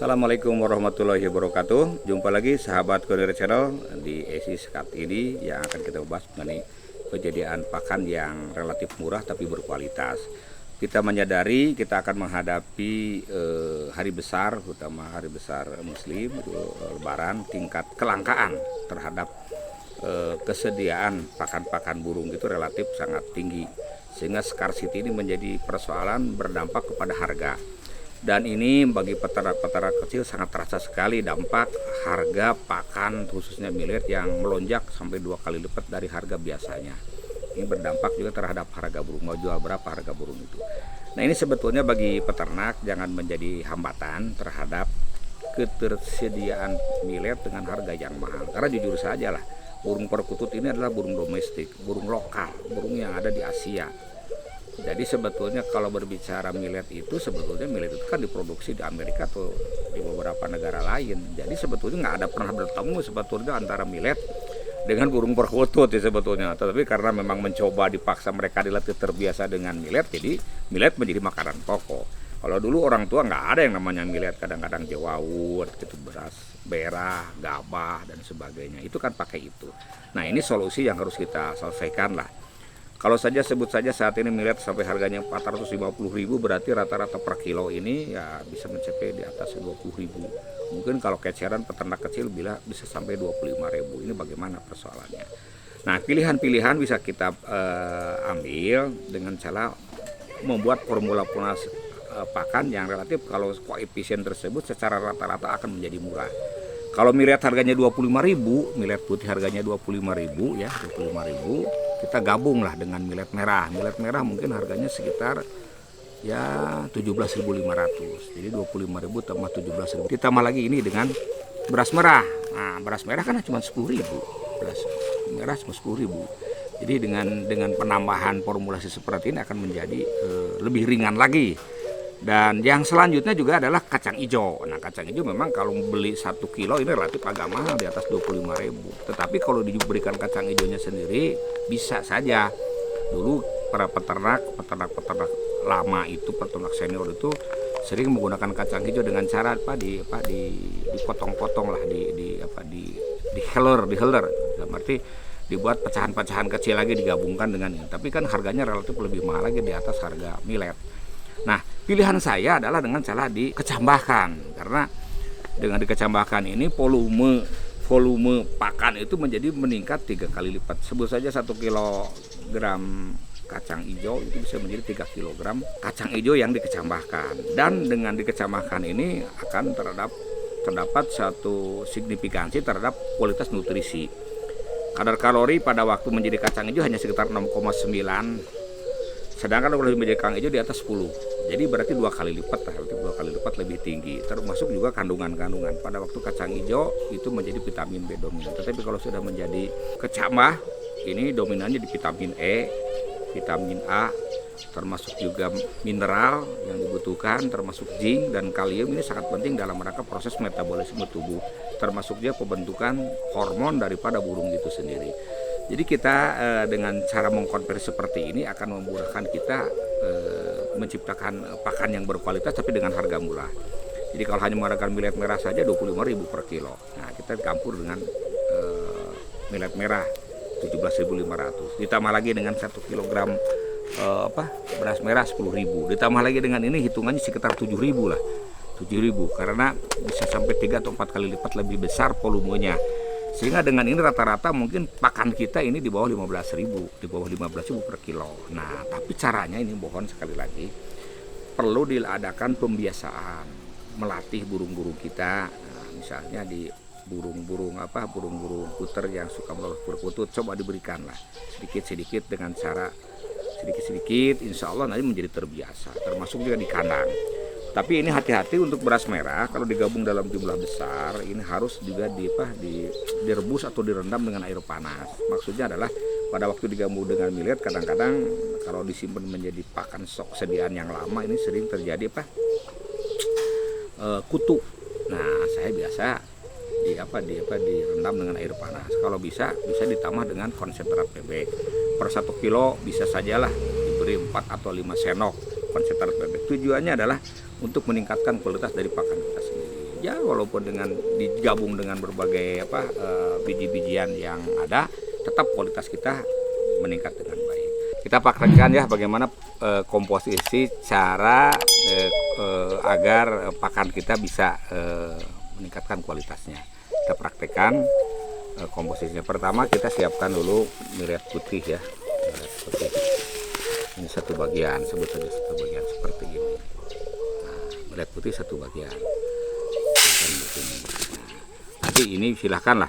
Assalamualaikum warahmatullahi wabarakatuh. Jumpa lagi sahabat Kodir Channel di edisi saat ini yang akan kita bahas mengenai penyediaan pakan yang relatif murah tapi berkualitas. Kita menyadari kita akan menghadapi hari besar, terutama hari besar Muslim, Lebaran, tingkat kelangkaan terhadap kesediaan pakan-pakan burung itu relatif sangat tinggi, sehingga scarcity ini menjadi persoalan berdampak kepada harga. Dan ini bagi peternak-peternak kecil sangat terasa sekali dampak harga pakan khususnya millet yang melonjak sampai 2 kali lipat dari harga biasanya. Ini berdampak juga terhadap harga burung, mau jual berapa harga burung itu. Nah, ini sebetulnya bagi peternak jangan menjadi hambatan terhadap ketersediaan millet dengan harga yang mahal. Karena jujur saja lah, burung perkutut ini adalah burung domestik, burung lokal, burung yang ada di Asia. Jadi sebetulnya kalau berbicara millet itu, sebetulnya millet itu kan diproduksi di Amerika atau di beberapa negara lain. Jadi sebetulnya nggak ada pernah bertemu sebetulnya antara millet dengan burung perkutut ya sebetulnya. Tetapi karena memang mencoba dipaksa mereka dilatih terbiasa dengan millet, jadi millet menjadi makanan pokok. Kalau dulu orang tua nggak ada yang namanya millet, kadang-kadang jewawut, gitu, beras merah, gabah dan sebagainya. Itu kan pakai itu. Nah, ini solusi yang harus kita selesaikan lah. Kalau saja sebut saja saat ini millet sampai harganya 450.000, berarti rata-rata per kilo ini ya bisa mencapai di atas 20.000. Mungkin kalau keceran peternak kecil bisa sampai 25.000. Ini bagaimana persoalannya? Nah, pilihan-pilihan bisa kita ambil dengan cara membuat formula pakan yang relatif kalau koefisien tersebut secara rata-rata akan menjadi murah. Kalau millet harganya 25.000, millet putih harganya 25.000 ya, 25.000. Kita gabunglah dengan millet merah. Millet merah mungkin harganya sekitar ya 17.500. Jadi 25.000 tambah 17.000. Ditambah lagi ini dengan beras merah. Nah, beras merah kan cuma 10.000. Beras merah cuma 10.000. Jadi dengan penambahan formulasi seperti ini akan menjadi lebih ringan lagi. Dan yang selanjutnya juga adalah kacang hijau. Nah, kacang hijau memang kalau beli 1 kilo ini relatif agak mahal, di atas 25.000. Tetapi kalau diberikan kacang hijaunya sendiri bisa saja. Dulu para peternak lama itu, peternak senior itu sering menggunakan kacang hijau dengan cara dipotong-potong lah, di heller. Dalam arti dibuat pecahan-pecahan kecil lagi digabungkan dengan ini. Tapi kan harganya relatif lebih mahal lagi, di atas harga millet. Nah, pilihan saya adalah dengan cara dikecambahkan, karena dengan dikecambahkan ini volume pakan itu menjadi meningkat 3 kali lipat. Sebut saja 1 kilogram kacang hijau itu bisa menjadi 3 kilogram kacang hijau yang dikecambahkan. Dan dengan dikecambahkan ini akan terdapat satu signifikansi terhadap kualitas nutrisi. Kadar kalori pada waktu menjadi kacang hijau hanya sekitar 6,9, sedangkan kalau menjadi kacang hijau di atas 10. Jadi berarti 2 kali lipat, relatif 2 kali lipat lebih tinggi. Termasuk juga kandungan-kandungan. Pada waktu kacang hijau itu menjadi vitamin B dominan. Tetapi kalau sudah menjadi kecambah, ini dominannya di vitamin E, vitamin A, termasuk juga mineral yang dibutuhkan, termasuk zinc dan kalium. Ini sangat penting dalam rangka proses metabolisme tubuh, termasuk juga pembentukan hormon daripada burung itu sendiri. Jadi kita dengan cara mengkonversi seperti ini akan memudahkan kita menciptakan pakan yang berkualitas tapi dengan harga murah. Jadi kalau hanya menggunakan millet merah saja 25.000 per kilo. Nah, kita campur dengan millet merah 17.500. Ditambah lagi dengan 1 kilogram beras merah 10.000. Ditambah lagi dengan ini hitungannya sekitar 7.000 lah. 7.000 karena bisa sampai 3 atau 4 kali lipat lebih besar volumenya. Sehingga dengan ini rata-rata mungkin pakan kita ini di bawah 15.000, di bawah 15.000 per kilo. Nah, tapi caranya ini mohon sekali lagi perlu diadakan pembiasaan, melatih burung-burung kita. Nah, misalnya di burung-burung puter yang suka melolos perkutut, coba diberikanlah sedikit-sedikit dengan cara sedikit-sedikit, insya Allah nanti menjadi terbiasa. Termasuk juga di kandang. Tapi ini hati-hati untuk beras merah, kalau digabung dalam jumlah besar ini harus juga direbus atau direndam dengan air panas. Maksudnya adalah pada waktu digabung dengan millet, kadang-kadang kalau disimpan menjadi pakan stok sediaan yang lama ini sering terjadi kutu. Nah, saya biasa direndam dengan air panas. Kalau bisa ditambah dengan konsentrat PB. Per 1 kilo bisa sajalah diberi 4 atau 5 sendok konsentrat PB. Tujuannya adalah untuk meningkatkan kualitas dari pakan kita sendiri. ya walaupun dengan digabung dengan berbagai biji-bijian yang ada, tetap kualitas kita meningkat dengan baik. Kita praktekkan ya bagaimana komposisi cara agar pakan kita bisa meningkatkan kualitasnya. Kita praktekkan komposisinya. Pertama kita siapkan dulu millet putih ya. Millet putih. Ini satu bagian, sebut saja satu bagian seperti ini. Nah, millet putih satu bagian. Nanti ini silahkanlah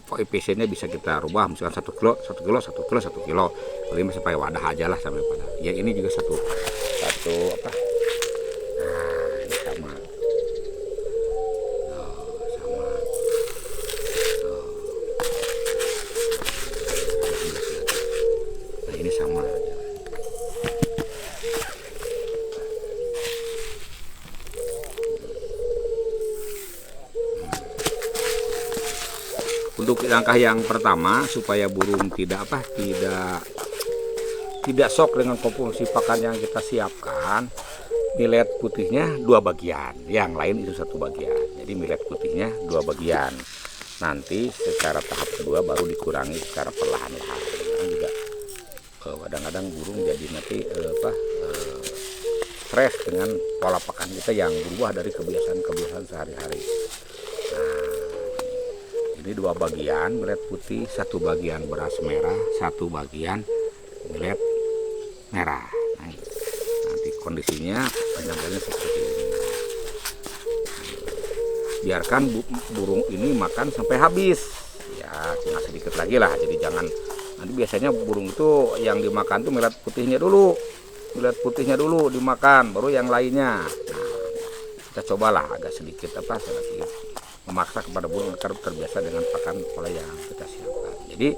koefisiennya bisa kita rubah, misalkan 1 kilo, 1 kilo, 1 kilo, 1 kilo. Kalau ini sampai wadah aja lah sampai pada. Ya ini juga satu apa? Nah ini sama. Sama. Nah ini sama. Untuk langkah yang pertama supaya burung tidak sok dengan komposisi pakan yang kita siapkan, millet putihnya 2 bagian, yang lain itu 1 bagian. Jadi millet putihnya 2 bagian. Nanti secara tahap kedua baru dikurangi secara perlahan-lahan. Juga kadang-kadang burung jadi nanti stres dengan pola pakan kita yang berubah dari kebiasaan sehari-hari. Nah, ini 2 bagian millet putih, 1 bagian beras merah, 1 bagian millet merah. Nah, nanti kondisinya penyampaiannya seperti ini. Biarkan burung ini makan sampai habis. Ya, tinggal sedikit lagi lah. Jadi jangan, nanti biasanya burung itu yang dimakan tuh millet putihnya dulu. Millet putihnya dulu dimakan, baru yang lainnya. Nah, kita cobalah agak sedikit memaksa kepada burung agar terbiasa dengan pakan pola yang kita siapkan. Jadi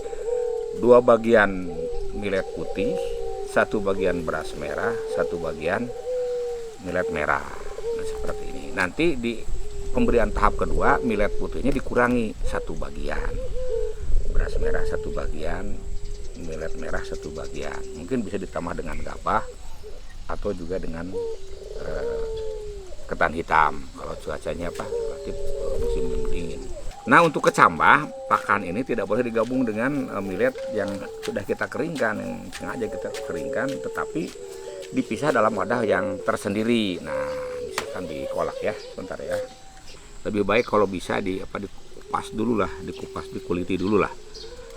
2 bagian millet putih, 1 bagian beras merah, 1 bagian millet merah. Nah, seperti ini. Nanti di pemberian tahap kedua millet putihnya dikurangi 1 bagian, beras merah 1 bagian, millet merah 1 bagian. Mungkin bisa ditambah dengan gabah atau juga dengan ketan hitam kalau cuacanya relatif musim dingin. Nah untuk kecambah pakan ini tidak boleh digabung dengan millet yang sudah kita keringkan, yang sengaja kita keringkan, tetapi dipisah dalam wadah yang tersendiri. Nah misalkan dikolak ya sebentar ya. Lebih baik kalau bisa dikupas dulu lah, dikuliti dulu lah.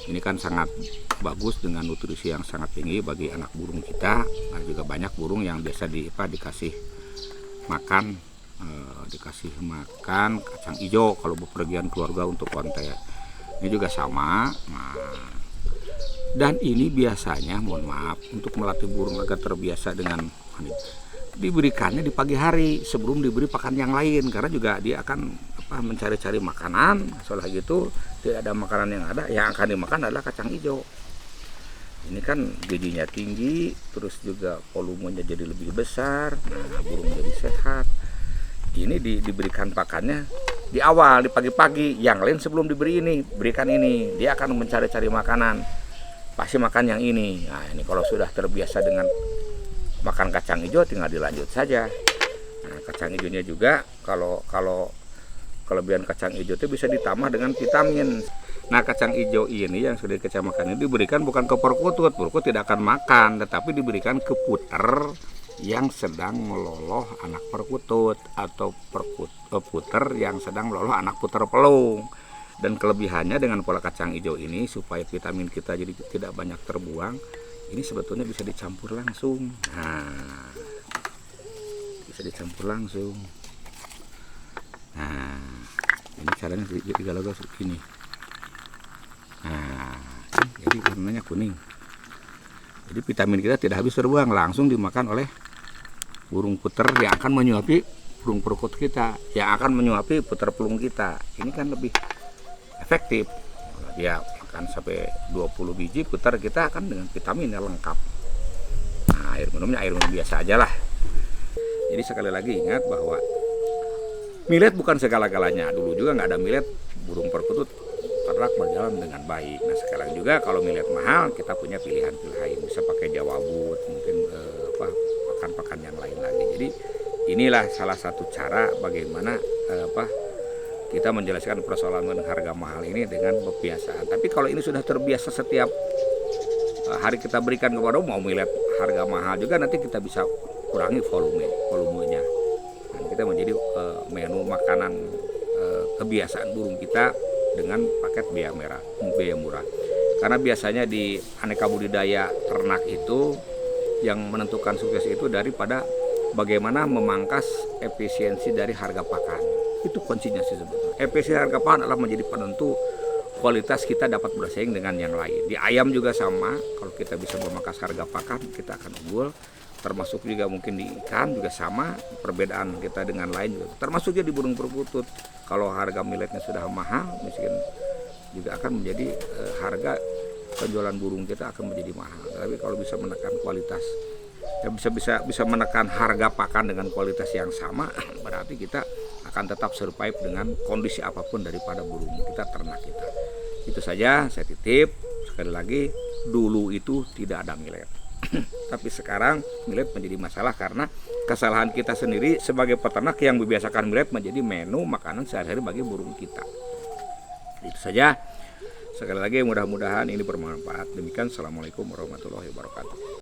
Ini kan sangat bagus dengan nutrisi yang sangat tinggi bagi anak burung kita. Nah juga banyak burung yang biasa dikasih makan kacang hijau kalau bepergian keluarga untuk konten. Ini juga sama. Nah, dan ini biasanya mohon maaf untuk melatih burung agar terbiasa dengan diberikannya di pagi hari sebelum diberi pakan yang lain, karena juga dia akan mencari-cari makanan. Soalnya gitu tidak ada makanan yang akan dimakan adalah kacang hijau. Ini kan gizinya tinggi, terus juga volumenya jadi lebih besar. Nah, burung jadi sehat. Ini diberikan pakannya di awal, di pagi-pagi. Yang lain sebelum diberi ini, berikan ini. Dia akan mencari-cari makanan. Pasti makan yang ini. Nah, ini kalau sudah terbiasa dengan makan kacang hijau, tinggal dilanjut saja. Nah, kacang hijaunya juga kalau kelebihan kacang hijau itu bisa ditambah dengan vitamin. Nah kacang hijau ini yang sudah dikecamkan ini diberikan bukan ke perkutut tidak akan makan, tetapi diberikan ke puter yang sedang meloloh anak perkutut atau puter yang sedang meloloh anak puter pelung. Dan kelebihannya dengan pola kacang hijau ini supaya vitamin kita jadi tidak banyak terbuang, ini sebetulnya bisa dicampur langsung. Nah, bisa dicampur langsung. Nah, ini caranya digalau segini. Nah, jadi warnanya kuning. Jadi vitamin kita tidak habis terbuang, langsung dimakan oleh burung puter yang akan menyuapi burung perkut kita, yang akan menyuapi puter pelung kita. Ini kan lebih efektif. Dia makan sampai 20 biji puter kita akan dengan vitamin yang lengkap. Nah, air minumnya air minum biasa aja lah. Jadi sekali lagi ingat bahwa millet bukan segala-galanya. Dulu juga nggak ada millet, burung perkutut ternak berjalan dengan baik. Nah sekarang juga kalau millet mahal, kita punya pilihan lain, bisa pakai Jawa Bud, mungkin pakan-pakan yang lain lagi. Jadi inilah salah satu cara bagaimana kita menjelaskan persoalan harga mahal ini dengan kebiasaan. Tapi kalau ini sudah terbiasa setiap hari kita berikan kepada mau millet harga mahal juga, nanti kita bisa kurangi volumenya. Dan kita menjadi menu makanan kebiasaan burung kita dengan paket biaya murah. Karena biasanya di aneka budidaya ternak itu yang menentukan sukses itu daripada bagaimana memangkas efisiensi dari harga pakan. Itu kuncinya sih sebetulnya. Efisiensi harga pakan adalah menjadi penentu kualitas kita dapat bersaing dengan yang lain. Di ayam juga sama, kalau kita bisa memangkas harga pakan kita akan unggul. Termasuk juga mungkin di ikan juga sama, perbedaan kita dengan lain juga. Termasuk juga di burung perkutut. Kalau harga milletnya sudah mahal, mungkin juga akan menjadi harga penjualan burung kita akan menjadi mahal. Tapi kalau bisa menekan kualitas, ya bisa menekan harga pakan dengan kualitas yang sama, berarti kita akan tetap survive dengan kondisi apapun daripada burung kita, ternak kita. Itu saja saya titip. Sekali lagi, dulu itu tidak ada millet. Tapi sekarang millet menjadi masalah karena kesalahan kita sendiri sebagai peternak yang membiasakan millet menjadi menu makanan sehari-hari bagi burung kita. Itu saja. Sekali lagi mudah-mudahan ini bermanfaat. Demikian, assalamualaikum warahmatullahi wabarakatuh.